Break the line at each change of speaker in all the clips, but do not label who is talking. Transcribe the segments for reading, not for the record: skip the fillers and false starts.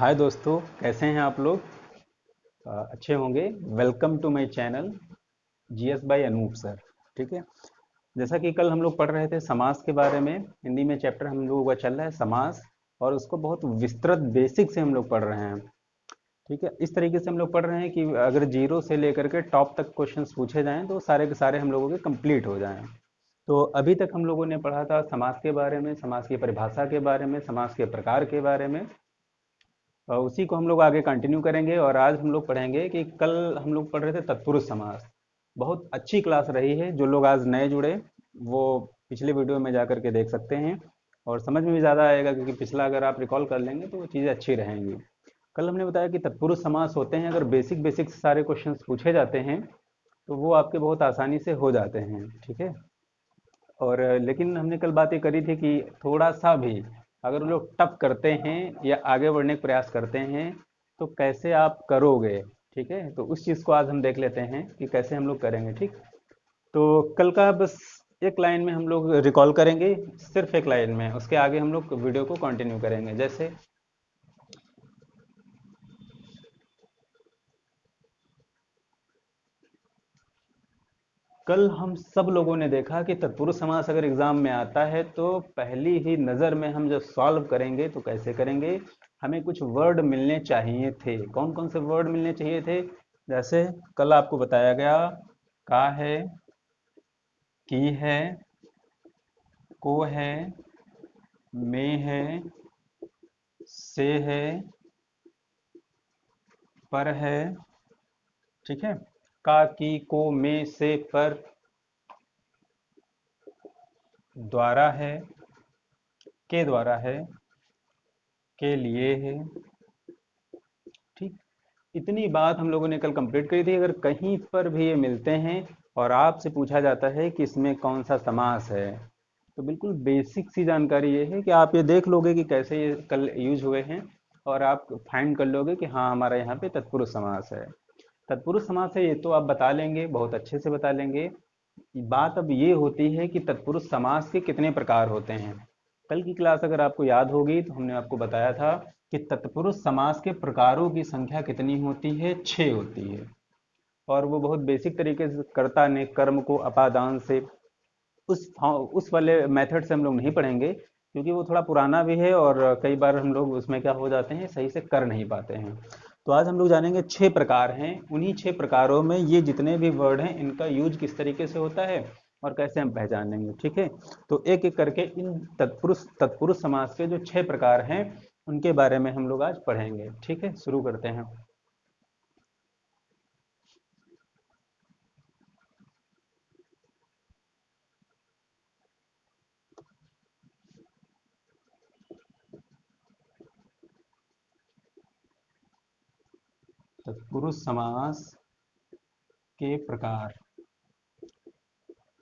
हाय दोस्तों, कैसे हैं आप लोग। अच्छे होंगे। Welcome to my channel GS by Anoop sir. ठीक है। जैसा कि कल हम लोग पढ़ रहे थे समास के बारे में। हिंदी में चैप्टर हम लोगों का चल रहा है समास, और उसको बहुत विस्तृत बेसिक से हम लोग पढ़ रहे हैं। ठीक है। इस तरीके से हम लोग पढ़ रहे हैं कि अगर जीरो से लेकर के टॉप तक क्वेश्चंस पूछे जाएं तो सारे के सारे हम लोगों के कंप्लीट हो जाएं। तो अभी तक हम लोगों ने पढ़ा था समास के बारे में, समास की परिभाषा के बारे में, समास के प्रकार के बारे में। और उसी को हम लोग आगे कंटिन्यू करेंगे। और आज हम लोग पढ़ेंगे कि कल हम लोग पढ़ रहे थे तत्पुरुष समास। बहुत अच्छी क्लास रही है। जो लोग आज नए जुड़े वो पिछले वीडियो में जा करके देख सकते हैं, और समझ में भी ज़्यादा आएगा, क्योंकि पिछला अगर आप रिकॉल कर लेंगे तो वो चीज़ें अच्छी रहेंगी। कल हमने बताया कि तत्पुरुष समास होते हैं, अगर बेसिक बेसिक सारे क्वेश्चंस पूछे जाते हैं तो वो आपके बहुत आसानी से हो जाते हैं। ठीक है। और लेकिन हमने कल बातें करी थी कि थोड़ा सा भी अगर वो लोग टफ करते हैं या आगे बढ़ने का प्रयास करते हैं तो कैसे आप करोगे। ठीक है। तो उस चीज़ को आज हम देख लेते हैं कि कैसे हम लोग करेंगे। ठीक। तो कल का बस एक लाइन में हम लोग रिकॉल करेंगे, सिर्फ एक लाइन में। उसके आगे हम लोग वीडियो को कंटिन्यू करेंगे। जैसे कल हम सब लोगों ने देखा कि तत्पुरुष समास अगर एग्जाम में आता है तो पहली ही नज़र में हम जब सॉल्व करेंगे तो कैसे करेंगे। हमें कुछ वर्ड मिलने चाहिए थे। कौन कौन से वर्ड मिलने चाहिए थे। जैसे कल आपको बताया गया, का है, की है, को है, में है, से है, पर है। ठीक है। का, की, को, में, से, पर, द्वारा है, के द्वारा है, के लिए है। ठीक। इतनी बात हम लोगों ने कल कंप्लीट करी थी। अगर कहीं पर भी ये मिलते हैं और आपसे पूछा जाता है कि इसमें कौन सा समास है, तो बिल्कुल बेसिक सी जानकारी ये है कि आप ये देख लोगे कि कैसे ये कल यूज हुए हैं, और आप फाइंड कर लोगे कि हाँ हमारा यहाँ पे तत्पुरुष समास है। तत्पुरुष समास है ये तो आप बता लेंगे, बहुत अच्छे से बता लेंगे। बात अब ये होती है कि तत्पुरुष समास के कितने प्रकार होते हैं। कल की क्लास अगर आपको याद होगी तो हमने आपको बताया था कि तत्पुरुष समास के प्रकारों की संख्या कितनी होती है, 6 होती है। और वो बहुत बेसिक तरीके से कर्ता ने कर्म को अपादान से उस वाले मेथड से हम लोग नहीं पढ़ेंगे, क्योंकि वो थोड़ा पुराना भी है और कई बार हम लोग उसमें क्या हो जाते हैं, सही से कर नहीं पाते हैं। तो आज हम लोग जानेंगे 6 प्रकार हैं। उन्हीं 6 प्रकारों में ये जितने भी वर्ड हैं इनका यूज किस तरीके से होता है और कैसे हम पहचानेंगे। ठीक है। तो एक एक करके इन तत्पुरुष तत्पुरुष समास के जो 6 प्रकार हैं उनके बारे में हम लोग आज पढ़ेंगे। ठीक है, शुरू करते हैं। तत्पुरुष समास के प्रकार,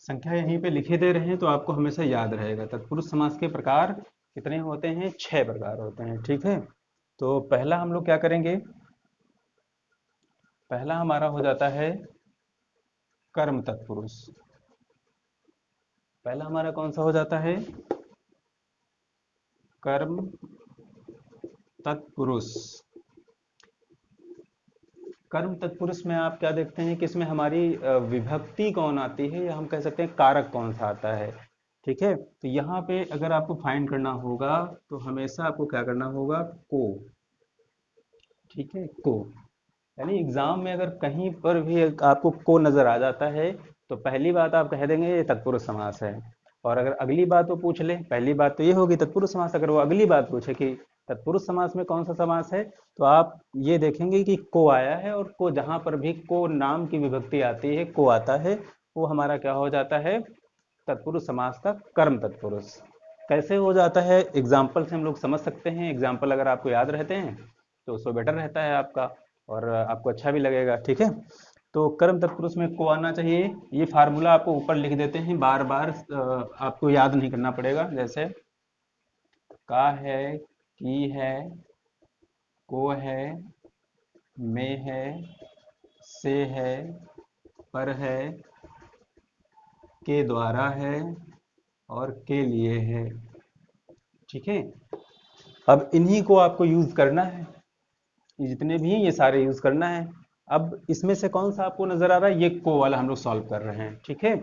संख्या यहीं पे लिखे दे रहे हैं तो आपको हमेशा याद रहेगा। तत्पुरुष समास के प्रकार कितने होते हैं, 6 प्रकार होते हैं। ठीक है। तो पहला हम लोग क्या करेंगे, पहला हमारा हो जाता है कर्म तत्पुरुष। पहला हमारा कौन सा हो जाता है, कर्म तत्पुरुष। कर्म तत्पुरुष में आप क्या देखते हैं कि इसमें हमारी विभक्ति कौन आती है, या हम कह सकते हैं कारक कौन सा आता है। ठीक है। तो यहाँ पे अगर आपको फाइंड करना होगा तो हमेशा आपको क्या करना होगा, को। ठीक है, को। यानी एग्जाम में अगर कहीं पर भी आपको को नजर आ जाता है तो पहली बात आप कह देंगे ये तत्पुरुष समास है। और अगर अगली बात वो पूछ ले, पहली बात तो ये होगी तत्पुरुष समास, अगर वो अगली बात पूछे कि तत्पुरुष समास में कौन सा समास है, तो आप ये देखेंगे कि को आया है, और को जहां पर भी को नाम की विभक्ति आती है, को आता है, वो हमारा क्या हो जाता है, तत्पुरुष समास का कर्म तत्पुरुष। कैसे हो जाता है, एग्जाम्पल से हम लोग समझ सकते हैं। एग्जाम्पल अगर आपको याद रहते हैं तो उसको बेटर रहता है आपका, और आपको अच्छा भी लगेगा। ठीक है। तो कर्म तत्पुरुष में को आना चाहिए। ये फार्मूला आपको ऊपर लिख देते हैं, बार बार आपको याद नहीं करना पड़ेगा। जैसे का है, की है, को है, में है, से है, पर है, के द्वारा है, और के लिए है। ठीक है। अब इन्हीं को आपको यूज करना है। ये जितने भी हैं ये सारे यूज करना है। अब इसमें से कौन सा आपको नजर आ रहा है, ये को वाला हम लोग सॉल्व कर रहे हैं, ठीक है।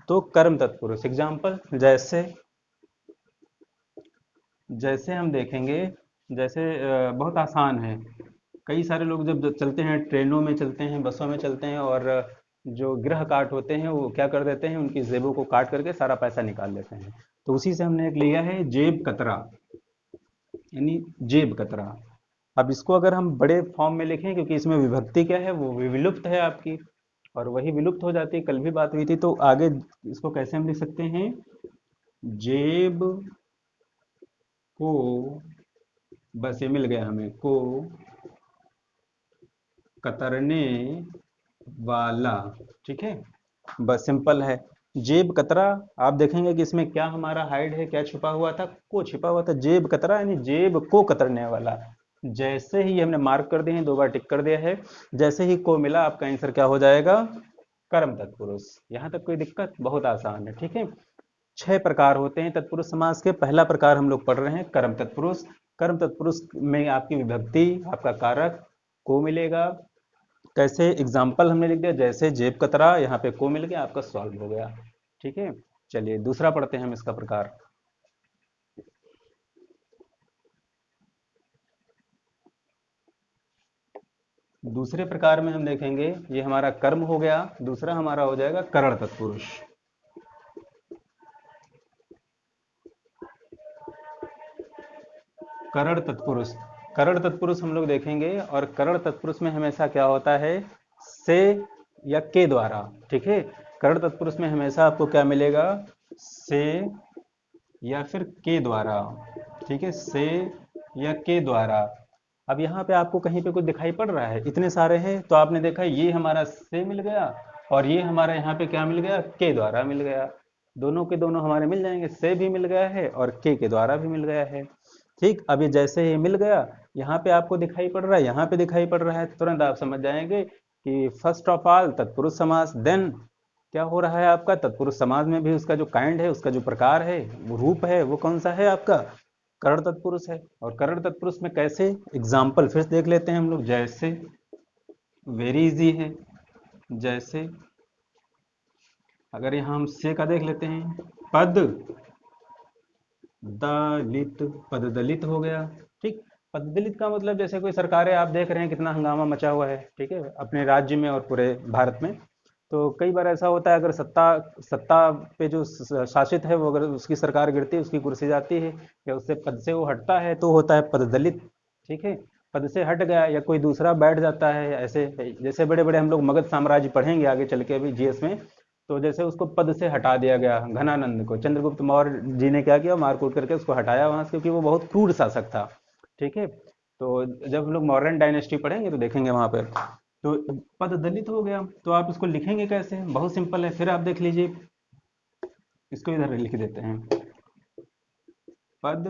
तो कर्म तत्पुरुष एग्जाम्पल, जैसे जैसे हम देखेंगे, जैसे बहुत आसान है। कई सारे लोग जब चलते हैं, ट्रेनों में चलते हैं, बसों में चलते हैं, और जो गृह काट होते हैं वो क्या कर देते हैं, उनकी जेबों को काट करके सारा पैसा निकाल लेते हैं। तो उसी से हमने एक लिया है जेब कतरा, यानी जेब कतरा। अब इसको अगर हम बड़े फॉर्म में लिखें, क्योंकि इसमें विभक्ति क्या है, वो विलुप्त है आपकी, और वही विलुप्त हो जाती है, कल भी बात हुई थी। तो आगे इसको कैसे हम लिख सकते हैं, जेब को, बस ये मिल गया हमें, को कतरने वाला, ठीक है। बस सिंपल है। जेब कतरा, आप देखेंगे कि इसमें क्या हमारा हाइड है, क्या छुपा हुआ था, को छिपा हुआ था। जेब कतरा यानी जेब को कतरने वाला। जैसे ही हमने मार्क कर दिए हैं, 2 बार टिक कर दिया है, जैसे ही को मिला, आपका आंसर क्या हो जाएगा, कर्म तत्पुरुष। यहां तक कोई दिक्कत, बहुत आसान है, ठीक है। 6 प्रकार होते हैं तत्पुरुष समास के। पहला प्रकार हम लोग पढ़ रहे हैं कर्म तत्पुरुष। कर्म तत्पुरुष में आपकी विभक्ति, आपका कारक को मिलेगा। कैसे, एग्जाम्पल हमने लिख दिया, जैसे जेब कतरा, यहाँ पे को मिल गया, आपका सॉल्व हो गया, ठीक है। चलिए दूसरा पढ़ते हैं हम इसका प्रकार। दूसरे प्रकार में हम देखेंगे, ये हमारा कर्म हो गया, दूसरा हमारा हो जाएगा करण तत्पुरुष। करण तत्पुरुष, करण तत्पुरुष हम लोग देखेंगे, और करण तत्पुरुष में हमेशा क्या होता है, से या के द्वारा, ठीक है। करण तत्पुरुष में हमेशा आपको क्या मिलेगा, से या फिर के द्वारा, ठीक है, से या के द्वारा। अब यहाँ पे आपको कहीं पे कुछ दिखाई पड़ रहा है, इतने सारे हैं, तो आपने देखा ये हमारा से मिल गया, और ये हमारा यहाँ पे क्या मिल गया, के द्वारा मिल गया। दोनों के दोनों हमारे मिल जाएंगे, से भी मिल गया है और के द्वारा भी मिल गया है। ठीक, अब ये जैसे ही मिल गया, यहाँ पे आपको दिखाई पड़ रहा है, यहाँ पे दिखाई पड़ रहा है, तुरंत आप समझ जाएंगे कि फर्स्ट ऑफ ऑल तत्पुरुष समास, देन क्या हो रहा है आपका, तत्पुरुष समाज में भी उसका जो काइंड है, उसका जो प्रकार है, वो रूप है, वो कौन सा है आपका, करण तत्पुरुष है। और करण तत्पुरुष में कैसे, एग्जाम्पल फिर देख लेते हैं हम लोग, जैसे, वेरी इजी है, जैसे अगर यहाँ हम से का देख लेते हैं, पद दलित, पद दलित हो गया, ठीक। पद दलित का मतलब, जैसे कोई सरकार है, आप देख रहे हैं कितना हंगामा मचा हुआ है, ठीक है, अपने राज्य में और पूरे भारत में। तो कई बार ऐसा होता है, अगर सत्ता सत्ता पे जो शासित है, वो अगर उसकी सरकार गिरती है, उसकी कुर्सी जाती है, या उससे पद से वो हटता है, तो होता है पद दलित, ठीक है। पद से हट गया या कोई दूसरा बैठ जाता है, ऐसे जैसे बड़े बड़े हम लोग मगध साम्राज्य पढ़ेंगे आगे चल के अभी जीएस में। तो जैसे उसको पद से हटा दिया गया, घनानंद को चंद्रगुप्त मौर्य जी ने क्या किया, मार कूट करके उसको हटाया वहां से, क्योंकि वो बहुत क्रूर शासक था, ठीक है। तो जब हम लोग मौर्यन डायनेस्टी पढ़ेंगे तो देखेंगे वहां पर। तो पद दलित हो गया, तो आप इसको लिखेंगे कैसे, बहुत सिंपल है, फिर आप देख लीजिए, इसको इधर लिख देते हैं, पद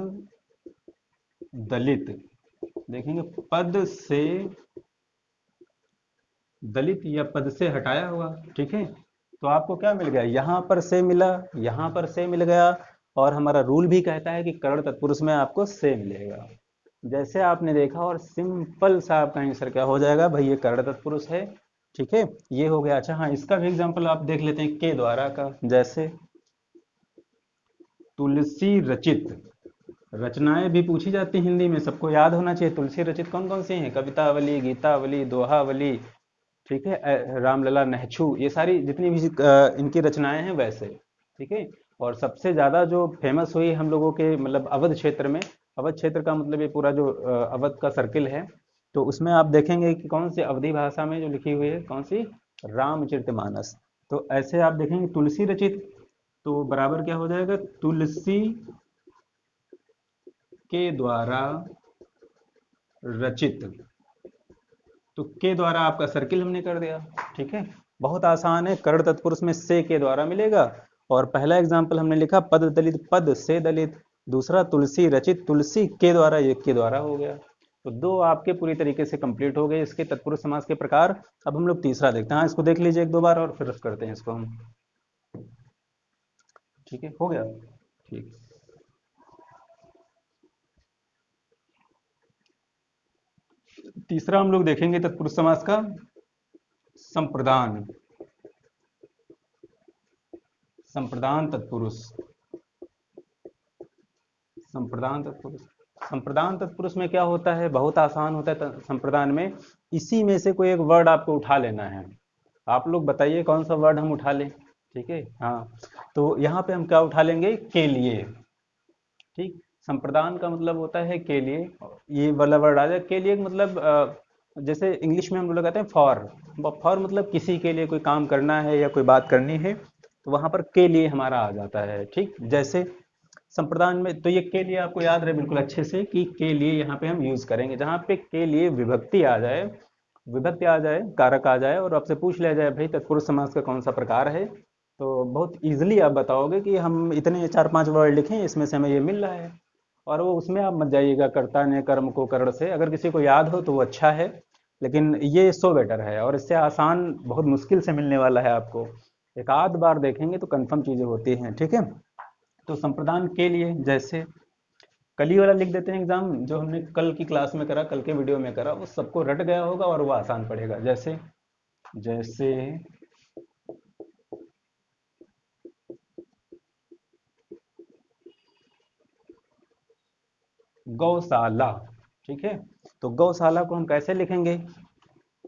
दलित। देखेंगे पद से दलित या पद से हटाया हुआ, ठीक है। तो आपको क्या मिल गया, यहां पर से मिला, यहां पर से मिल गया, और हमारा रूल भी कहता है कि करण तत्पुरुष में आपको से मिलेगा। जैसे आपने देखा, और सिंपल सा आपका आंसर क्या हो जाएगा भाई, ये करण तत्पुरुष है, ठीक है। ये हो गया। अच्छा हाँ, इसका भी एग्जांपल आप देख लेते हैं के द्वारा का, जैसे तुलसी रचित, रचनाएं भी पूछी जाती हैं हिंदी में, सबको याद होना चाहिए। तुलसी रचित कौन कौन सी हैं, कवितावली, गीतावली, दोहावली, ठीक है, रामलला, नहछू, ये सारी जितनी भी इनकी रचनाएं हैं वैसे, ठीक है। और सबसे ज़्यादा जो फेमस हुई हम लोगों के, मतलब अवध क्षेत्र में, अवध क्षेत्र का मतलब ये पूरा जो अवध का सर्किल है, तो उसमें आप देखेंगे कि कौन सी अवधी भाषा में जो लिखी हुई है, कौन सी, रामचरितमानस। तो ऐसे आप देखेंगे तुलसी रचित, तो बराबर क्या हो जाएगा, तुलसी के द्वारा रचित। तो के द्वारा आपका सर्किल हमने कर दिया, ठीक है। बहुत आसान है, कर्ण तत्पुरुष में से के द्वारा मिलेगा। और पहला एग्जाम्पल हमने लिखा पद दलित, पद से दलित। दूसरा तुलसी रचित, तुलसी के द्वारा, ये के द्वारा हो गया। तो 2 आपके पूरी तरीके से कंप्लीट हो गए इसके तत्पुरुष समास के प्रकार। अब हम लोग तीसरा देखते हैं। हाँ, इसको देख लीजिए 1-2 बार और फिर करते हैं इसको हम, ठीक है, हो गया, ठीक। तीसरा हम लोग देखेंगे तत्पुरुष समास का संप्रदान। संप्रदान तत्पुरुष। संप्रदान तत्पुरुष। संप्रदान तत्पुरुष में क्या होता है, बहुत आसान होता है। संप्रदान में इसी में से कोई एक वर्ड आपको उठा लेना है। आप लोग बताइए कौन सा वर्ड हम उठा लें। ठीक है, हाँ। तो यहाँ पे हम क्या उठा लेंगे, के लिए। ठीक, संप्रदान का मतलब होता है के लिए। ये वाला वर्ड आ जाए, के लिए मतलब जैसे इंग्लिश में हम लोग कहते हैं फॉर। फॉर मतलब किसी के लिए कोई काम करना है या कोई बात करनी है, तो वहां पर के लिए हमारा आ जाता है। ठीक, जैसे संप्रदान में तो ये के लिए आपको याद रहे बिल्कुल अच्छे से कि के लिए यहाँ पे हम यूज करेंगे। जहाँ पे के लिए विभक्ति आ जाए, विभक्ति आ जाए, कारक आ जाए और आपसे पूछ लिया जाए भाई तत्पुरुष समास का कौन सा प्रकार है, तो बहुत इजीली आप बताओगे कि हम इतने 4-5 वर्ड लिखें, इसमें से हमें ये मिल रहा है। और वो उसमें आप मत जाइएगा कर्ता ने कर्म को करण से। अगर किसी को याद हो तो वो अच्छा है, लेकिन ये सो बेटर है। और इससे आसान बहुत मुश्किल से मिलने वाला है आपको। एक आध बार देखेंगे तो कंफर्म चीजें होती हैं। ठीक है, तो संप्रदान के लिए जैसे कल ही वाला लिख देते हैं एग्जाम, जो हमने कल की क्लास में करा, कल के वीडियो में करा, वो सबको रट गया होगा और वो आसान पड़ेगा। जैसे जैसे गौशाला। ठीक है, तो गौशाला को हम कैसे लिखेंगे,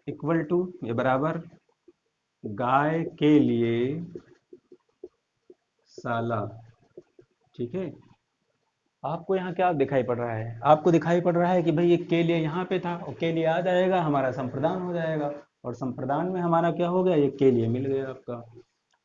इक्वल टू ये बराबर गाय के लिए शाला। ठीक है, आपको यहाँ क्या दिखाई पड़ रहा है, आपको दिखाई पड़ रहा है कि भाई ये के लिए यहाँ पे था और के लिए आ जाएगा, हमारा संप्रदान हो जाएगा। और संप्रदान में हमारा क्या हो गया, ये के लिए मिल गया आपका।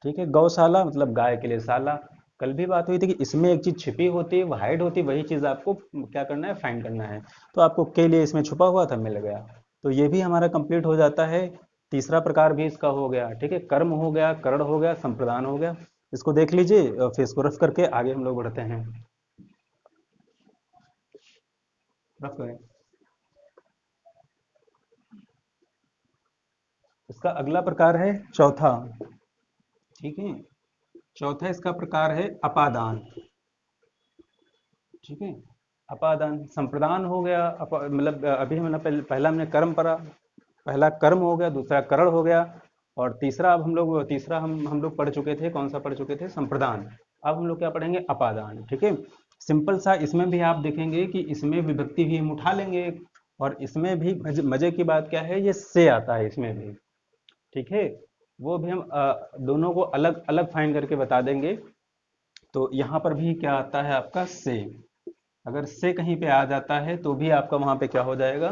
ठीक है, गौशाला मतलब गाय के लिए शाला। कल भी बात हुई थी कि इसमें एक चीज छिपी होती है, वो हाइड होती है, वही चीज आपको क्या करना है, फाइंड करना है। तो आपको के लिए इसमें छुपा हुआ था, मिल गया। तो ये भी हमारा कंप्लीट हो जाता है। तीसरा प्रकार भी इसका हो गया। ठीक है, कर्म हो गया, करण हो गया, संप्रदान हो गया। इसको देख लीजिए और फिर इसको रफ करके आगे हम लोग बढ़ते हैं। रफ करें। इसका अगला प्रकार है चौथा। ठीक है, चौथा इसका प्रकार है अपादान। ठीक है, अपादान संप्रदान हो गया। मतलब अभी हमने पहला हमने कर्म पढ़ा, पहला कर्म हो गया, दूसरा करण हो गया, और तीसरा अब हम लोग पढ़ चुके थे, कौन सा पढ़ चुके थे, संप्रदान। अब हम लोग क्या पढ़ेंगे, अपादान। ठीक है, सिंपल सा। इसमें भी आप देखेंगे कि इसमें विभक्ति भी हम उठा लेंगे, और इसमें भी मजे की बात क्या है, ये से आता है इसमें भी। ठीक है, वो भी हम दोनों को अलग अलग फाइंड करके बता देंगे। तो यहाँ पर भी क्या आता है आपका से। अगर से कहीं पे आ जाता है तो भी आपका वहां पे क्या हो जाएगा,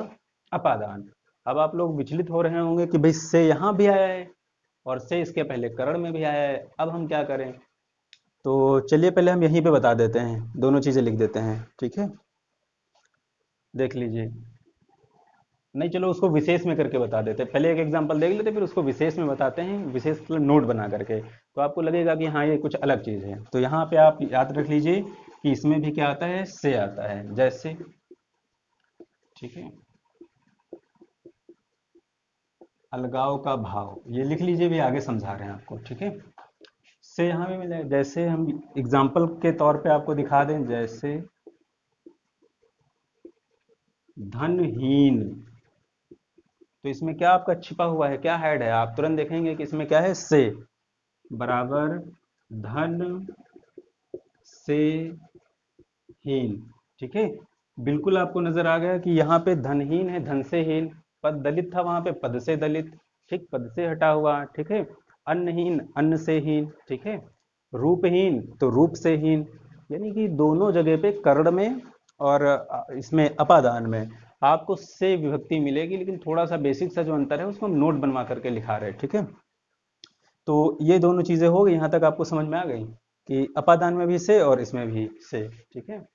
अपादान। अब आप लोग विचलित हो रहे होंगे कि भाई से यहाँ भी आया है और से इसके पहले करण में भी आया है, अब हम क्या करें। तो चलिए पहले हम यहीं पे बता देते हैं, दोनों चीजें लिख देते हैं। ठीक है, देख लीजिए। नहीं, चलो उसको विशेष में करके बता देते हैं। पहले एक एग्जांपल देख लेते हैं, फिर उसको विशेष में बताते हैं, विशेष मतलब नोट बना करके। तो आपको लगेगा कि हाँ ये कुछ अलग चीज़ है। तो यहाँ पे आप याद रख लीजिए कि इसमें भी क्या आता है, से आता है। जैसे, ठीक है, अलगाव का भाव, ये लिख लीजिए, भी आगे समझा रहे हैं आपको। ठीक है, से यहाँ भी मिला है। जैसे हम एग्जाम्पल के तौर पे आपको दिखा दें, जैसे धनहीन। तो इसमें क्या आपका छिपा हुआ है, क्या हाइड है, आप तुरंत देखेंगे कि इसमें क्या है, से बराबर धन से हीन। ठीक है, बिल्कुल आपको नजर आ गया कि यहाँ पे धनहीन है, धन से हीन। पद दलित था, वहां पे पद से दलित। ठीक, पद से हटा हुआ। ठीक है, अन्नहीन, अन्न से हीन। ठीक है, रूपहीन तो रूप से हीन। यानी कि दोनों जगह पे कर्ण में और इसमें अपादान में आपको से विभक्ति मिलेगी, लेकिन थोड़ा सा बेसिक सा जो अंतर है उसको हम नोट बनवा करके लिखा रहे हैं। ठीक है, तो ये दोनों चीजें हो गई, यहाँ तक आपको समझ में आ गई कि अपादान में भी से और इसमें भी से। ठीक है,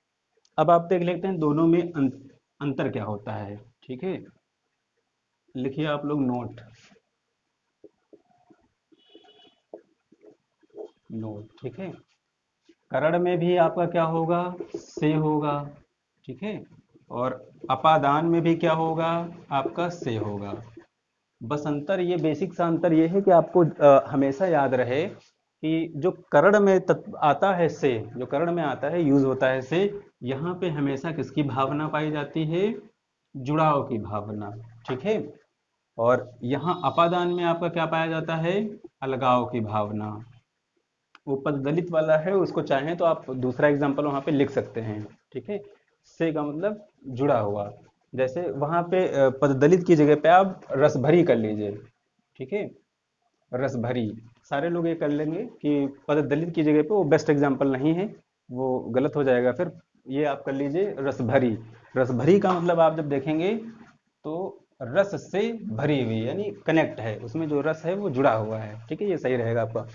अब आप देख लेते हैं दोनों में अंतर क्या होता है। ठीक है, लिखिए आप लोग नोट। नोट, ठीक है, करण में भी आपका क्या होगा, से होगा। ठीक है, और अपादान में भी क्या होगा, आपका से होगा। बस अंतर ये, बेसिक सा अंतर ये है कि आपको हमेशा याद रहे कि जो करण में आता है से, जो करण में आता है, यूज होता है से, यहाँ पे हमेशा किसकी भावना पाई जाती है, जुड़ाव की भावना, ठीक है। और यहाँ अपादान में आपका क्या पाया जाता है, अलगाव की भावना। वो पद दलित वाला है, उसको चाहें तो आप दूसरा एग्जाम्पल वहाँ पे लिख सकते हैं, ठीक है। से का मतलब जुड़ा हुआ। जैसे वहाँ पे पद दलित की जगह पे आप रस भरी कर लीजिए, ठीक है। रस भरी, सारे लोग ये कर लेंगे कि पद दलित की जगह पे वो बेस्ट एग्जाम्पल नहीं है, वो गलत हो जाएगा फिर। ये आप कर लीजिए रस भरी। रस भरी का मतलब आप जब देखेंगे तो रस से भरी हुई, यानी कनेक्ट है, उसमें जो रस है वो जुड़ा हुआ है, ठीक है, ये सही रहेगा आपका।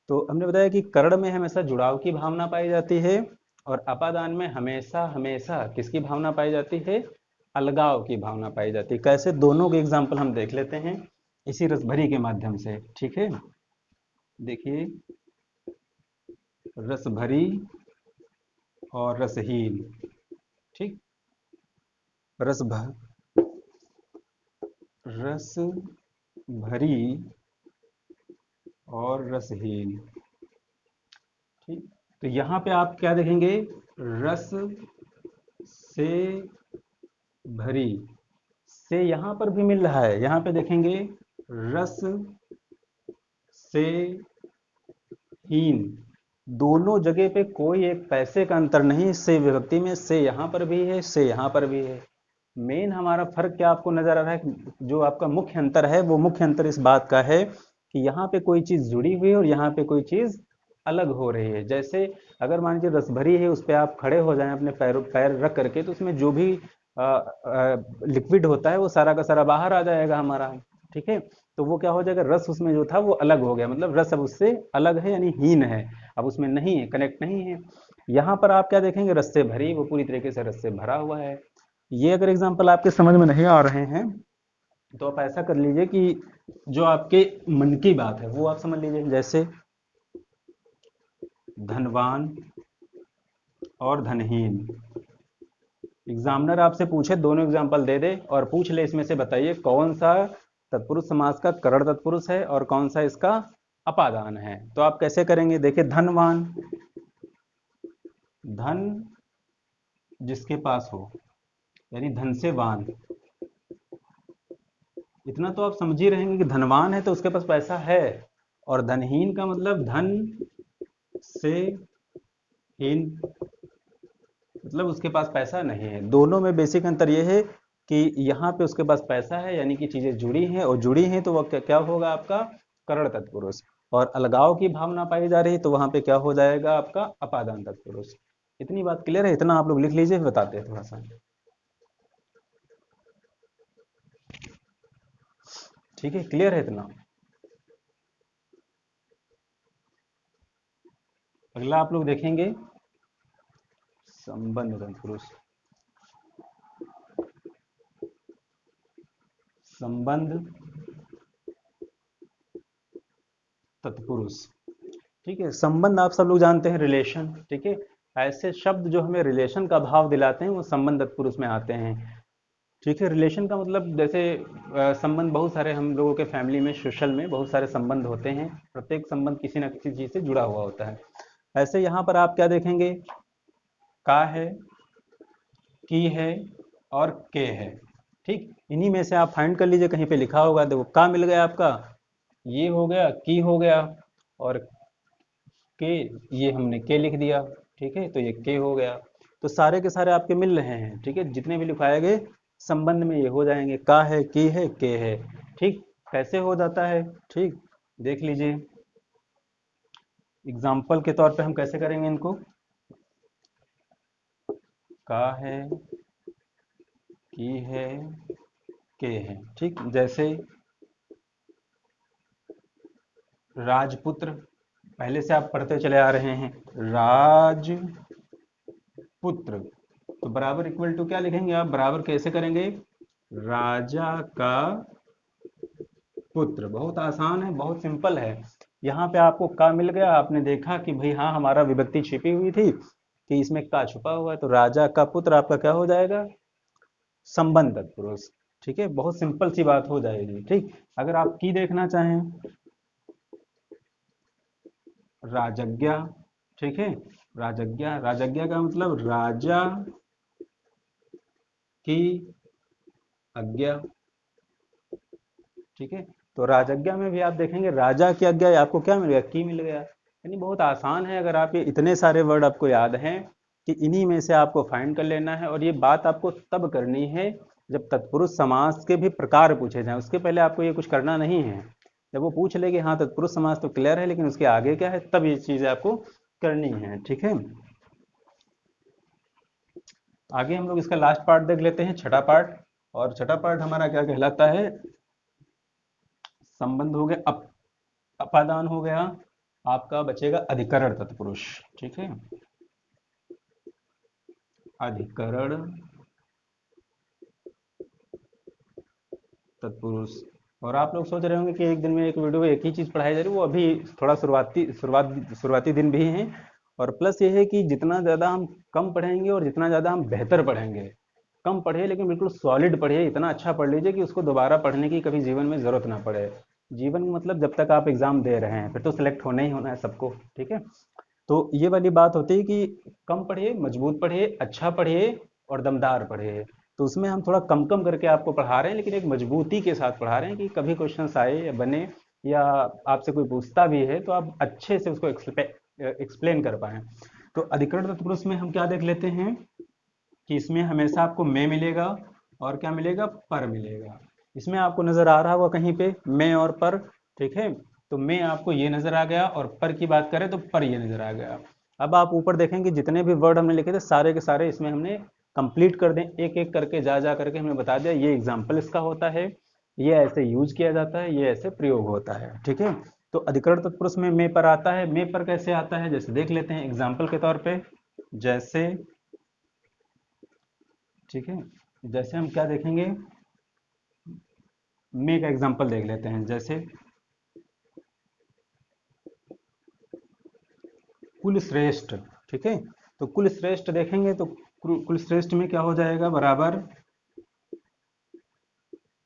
तो हमने बताया कि कर्ण में हमेशा जुड़ाव की भावना पाई जाती है, और अपादान में हमेशा हमेशा किसकी भावना पाई जाती है, अलगाव की भावना पाई जाती है। कैसे, दोनों के एग्जाम्पल हम देख लेते हैं इसी रसभरी के माध्यम से, ठीक है। देखिए, रसभरी और रसहीन, ठीक। रस भ रस भरी और रसहीन, ठीक। तो यहाँ पे आप क्या देखेंगे, रस से भरी, से यहाँ पर भी मिल रहा है, यहाँ पे देखेंगे रस से हीन, दोनों जगह पे कोई एक पैसे का अंतर नहीं, से विभक्ति में से यहाँ पर भी है, से यहाँ पर भी है। मेन हमारा फर्क क्या आपको नजर आ रहा है, जो आपका मुख्य अंतर है, वो मुख्य अंतर इस बात का है कि यहाँ पे कोई चीज जुड़ी हुई है और यहाँ पे कोई चीज अलग हो रही है। जैसे अगर मान लीजिए रस भरी है, उस पर आप खड़े हो जाएं अपने पैर पैर रख करके, तो उसमें जो भी लिक्विड होता है वो सारा का सारा बाहर आ जाएगा हमारा, ठीक है। तो वो क्या हो जाएगा, रस उसमें जो था वो अलग हो गया, मतलब रस अब उससे अलग है, यानी हीन है, अब उसमें नहीं है, कनेक्ट नहीं है। यहाँ पर आप क्या देखेंगे, रस से भरी, वो पूरी तरीके से रस से भरा हुआ है। ये अगर एग्जाम्पल आपके समझ में नहीं आ रहे हैं तो आप ऐसा कर लीजिए कि जो आपके मन की बात है वो आप समझ लीजिए। जैसे धनवान और धनहीन, एग्जामिनर आपसे पूछे, दोनों एग्जाम्पल दे दे और पूछ ले इसमें से बताइए कौन सा तत्पुरुष समास का करण तत्पुरुष है और कौन सा इसका अपादान है। तो आप कैसे करेंगे, देखिए धनवान, धन जिसके पास हो, यानी धन से वान, इतना तो आप समझ ही रहेंगे कि धनवान है तो उसके पास पैसा है, और धनहीन का मतलब धन से हीन, मतलब उसके पास पैसा नहीं है। दोनों में बेसिक अंतर यह है कि यहाँ पे उसके पास पैसा है, यानी कि चीजें जुड़ी हैं, और जुड़ी हैं तो वह क्या होगा आपका करण तत्पुरुष, और अलगाव की भावना पाई जा रही तो वहां पे क्या हो जाएगा आपका अपादान तत्पुरुष। इतनी बात क्लियर है, इतना आप लोग लिख लीजिए, बताते हैं थोड़ा सा, ठीक है, क्लियर है इतना। अगला आप लोग देखेंगे संबंध तत्पुरुष, संबंध तत्पुरुष, ठीक है। संबंध आप सब लोग जानते हैं, रिलेशन, ठीक है। ऐसे शब्द जो हमें रिलेशन का भाव दिलाते हैं वो संबंध तत्पुरुष में आते हैं, ठीक है। रिलेशन का मतलब जैसे संबंध बहुत सारे हम लोगों के फैमिली में, सोशल में बहुत सारे संबंध होते हैं, प्रत्येक संबंध किसी ना किसी चीज से जुड़ा हुआ होता है। ऐसे यहाँ पर आप क्या देखेंगे, का है, की है और के है, ठीक। इन्हीं में से आप फाइंड कर लीजिए, कहीं पे लिखा होगा, देखो का मिल गया आपका, ये हो गया, की हो गया, और के, ये हमने के लिख दिया, ठीक है, तो ये के हो गया। तो सारे के सारे आपके मिल रहे हैं, ठीक है, जितने भी लिखाए गए संबंध में ये हो जाएंगे, का है, की है, के है, ठीक। कैसे हो जाता है, ठीक, देख लीजिए। एग्जाम्पल के तौर पे हम कैसे करेंगे इनको, का है, की है, के है, ठीक। जैसे राजपुत्र, पहले से आप पढ़ते चले आ रहे हैं, राजपुत्र, तो बराबर इक्वल टू क्या लिखेंगे आप, बराबर कैसे करेंगे, राजा का पुत्र। बहुत आसान है, बहुत सिंपल है। यहाँ पे आपको का मिल गया, आपने देखा कि भाई हाँ हमारा विभक्ति छिपी हुई थी कि इसमें का छुपा हुआ है, तो राजा का पुत्र आपका क्या हो जाएगा, संबंध तत्पुरुष, ठीक है। बहुत सिंपल सी बात हो जाएगी, ठीक। अगर आप की देखना चाहें, राजज्ञा, ठीक है। राजज्ञा, राजज्ञा का मतलब राजा की आज्ञा, ठीक है। तो राजज्ञा में भी आप देखेंगे राजा की आज्ञा, आपको क्या मिल गया, की मिल गया। यानी बहुत आसान है, अगर आप ये इतने सारे वर्ड आपको याद हैं कि इन्हीं में से आपको फाइंड कर लेना है। और ये बात आपको तब करनी है जब तत्पुरुष समास के भी प्रकार पूछे जाएं, उसके पहले आपको ये कुछ करना नहीं है। जब वो पूछ ले कि हाँ तत्पुरुष समास तो क्लियर है लेकिन उसके आगे क्या है, तब ये चीजें आपको करनी है, ठीक है। आगे हम लोग इसका लास्ट पार्ट देख लेते हैं, छठा पार्ट। और छठा पार्ट हमारा क्या कहलाता है, संबंध हो गया, अपादान हो गया, आपका बचेगा अधिकरण तत्पुरुष, ठीक है। अधिकरण तत्पुरुष। और आप लोग सोच रहे होंगे कि एक दिन में एक वीडियो में एक ही चीज पढ़ाई जा रही है, वो अभी थोड़ा शुरुआती दिन भी हैं। और प्लस ये है कि जितना ज़्यादा हम कम पढ़ेंगे और जितना ज़्यादा हम बेहतर पढ़ेंगे, कम पढ़िए लेकिन बिल्कुल सॉलिड पढ़िए, इतना अच्छा पढ़ लीजिए कि उसको दोबारा पढ़ने की कभी जीवन में ज़रूरत ना पड़े। जीवन में मतलब जब तक आप एग्ज़ाम दे रहे हैं, फिर तो सिलेक्ट होना ही होना है सबको, ठीक है। तो ये वाली बात होती है कि कम पढ़िए, मजबूत पढ़िए, अच्छा पढ़िए और दमदार पढ़िए। तो उसमें हम थोड़ा कम कम करके आपको पढ़ा रहे हैं, लेकिन एक मजबूती के साथ पढ़ा रहे हैं कि कभी क्वेश्चन आए या बने या आपसे कोई पूछता भी है तो आप अच्छे से उसको एक्सप्लेन कर पाएँ। तो अधिकरण तत्पुरुष में हम क्या देख लेते हैं कि इसमें हमेशा आपको मैं मिलेगा और क्या मिलेगा, पर मिलेगा। इसमें आपको नजर आ रहा होगा कहीं पे मैं और पर, ठीक है। तो मैं आपको ये नजर आ गया और पर की बात करें तो पर ये नजर आ गया। अब आप ऊपर देखेंगे जितने भी वर्ड हमने लिखे थे सारे के सारे इसमें हमने कंप्लीट कर दें, एक एक करके जा करके हमने बता दिया ये एग्जाम्पल इसका होता है, ये ऐसे यूज किया जाता है, ये ऐसे प्रयोग होता है, ठीक है। तो अधिकरण तत्पुरुष में मैं पर आता है। मैं पर कैसे आता है, जैसे देख लेते हैं एग्जाम्पल के तौर पे। जैसे, ठीक है, जैसे हम क्या देखेंगे, मैं का एग्जांपल देख लेते हैं। जैसे कुल श्रेष्ठ, ठीक है। तो कुल श्रेष्ठ देखेंगे तो कुल श्रेष्ठ में क्या हो जाएगा, बराबर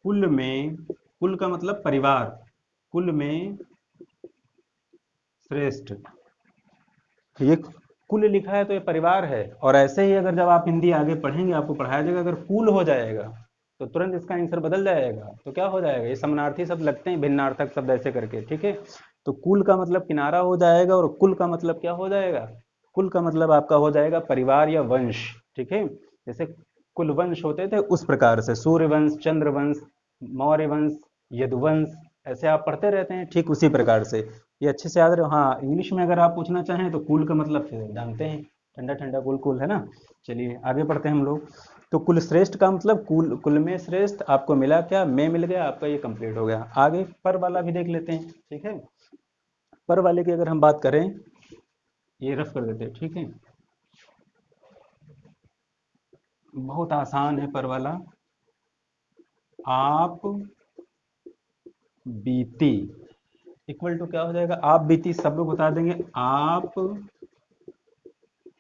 कुल में, कुल का मतलब परिवार, कुल में श्रेष्ठ, ये कुल लिखा है तो ये परिवार है। और ऐसे ही अगर जब आप हिंदी आगे पढ़ेंगे आपको पढ़ाया जाएगा, अगर कुल हो जाएगा तो तुरंत इसका आंसर बदल जाएगा। तो क्या हो जाएगा, ये समानार्थी शब्द लगते हैं, भिन्नार्थक शब्द ऐसे करके, ठीक है। तो कुल का मतलब किनारा हो जाएगा और कुल का मतलब क्या हो जाएगा, कुल का मतलब आपका हो जाएगा परिवार या वंश, ठीक है। जैसे कुल वंश होते थे उस प्रकार से, सूर्यवंश, चंद्रवंश, मौर्य वंश, यदुवंश, ऐसे आप पढ़ते रहते हैं, ठीक उसी प्रकार से ये अच्छे से याद रहो। हाँ, इंग्लिश में अगर आप पूछना चाहें तो कूल का मतलब फिर जानते हैं, ठंडा ठंडा कूल कूल है ना। चलिए आगे पढ़ते हैं हम लोग। तो कुल श्रेष्ठ का मतलब कुल, कुल में श्रेष्ठ आपको मिला क्या, मैं मिल गया, आपका ये कंप्लीट हो गया। आगे पर वाला भी देख लेते हैं, ठीक है। पर वाले की अगर हम बात करें, ये रफ कर देते हैं, ठीक है। बहुत आसान है पर वाला। आप बीती इक्वल टू क्या हो जाएगा, आप बीती, सब लोग बता देंगे, आप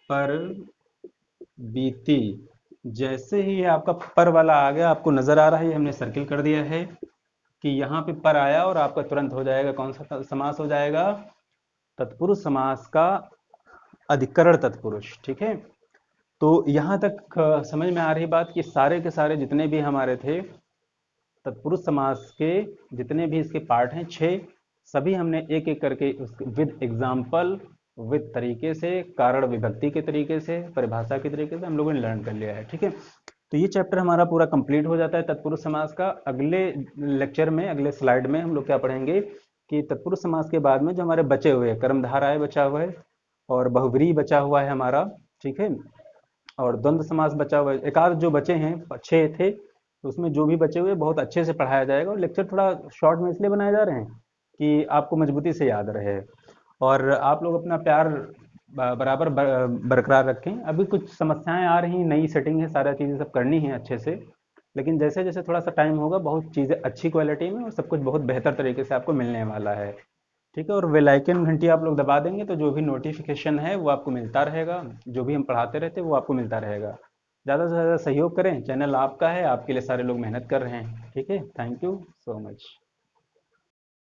पर बीती। जैसे ही ये आपका पर वाला आ गया, आपको नजर आ रहा है, ये हमने सर्किल कर दिया है कि यहाँ पे पर आया और आपका तुरंत हो जाएगा कौन सा समास हो जाएगा, तत्पुरुष समास का अधिकरण तत्पुरुष, ठीक है। तो यहाँ तक समझ में आ रही बात कि सारे के सारे जितने भी हमारे थे तत्पुरुष समास के, जितने भी इसके पार्ट हैं छह, सभी हमने एक एक करके विद एग्जाम्पल, विद तरीके से, कारण विभक्ति के तरीके से, परिभाषा के तरीके से हम लोगों ने लर्न कर लिया है, ठीक है। तो ये चैप्टर हमारा पूरा कंप्लीट हो जाता है तत्पुरुष समास का। अगले लेक्चर में, अगले स्लाइड में हम लोग क्या पढ़ेंगे कि तत्पुरुष समास के बाद में जो हमारे बचे हुए कर्मधारय बचा हुआ है और बहुव्रीहि बचा हुआ है हमारा, ठीक है, और द्वंद्व समास बचा हुआ है, एक आध जो बचे हैं, छह थे, तो उसमें जो भी बचे हुए बहुत अच्छे से पढ़ाया जाएगा। और लेक्चर थोड़ा शॉर्ट में इसलिए बनाए जा रहे हैं कि आपको मजबूती से याद रहे और आप लोग अपना प्यार बराबर बरकरार रखें। अभी कुछ समस्याएं आ रही, नई सेटिंग है, सारा चीज़ें सब करनी है अच्छे से, लेकिन जैसे जैसे थोड़ा सा टाइम होगा बहुत चीज़ें अच्छी क्वालिटी में और सब कुछ बहुत बेहतर तरीके से आपको मिलने वाला है, ठीक है। और बेल आइकन घंटी आप लोग दबा देंगे तो जो भी नोटिफिकेशन है वो आपको मिलता रहेगा, जो भी हम पढ़ाते रहते हैं वो आपको मिलता रहेगा। ज़्यादा से ज़्यादा सहयोग करें, चैनल आपका है, आपके लिए सारे लोग मेहनत कर रहे हैं, ठीक है। Thank you so much.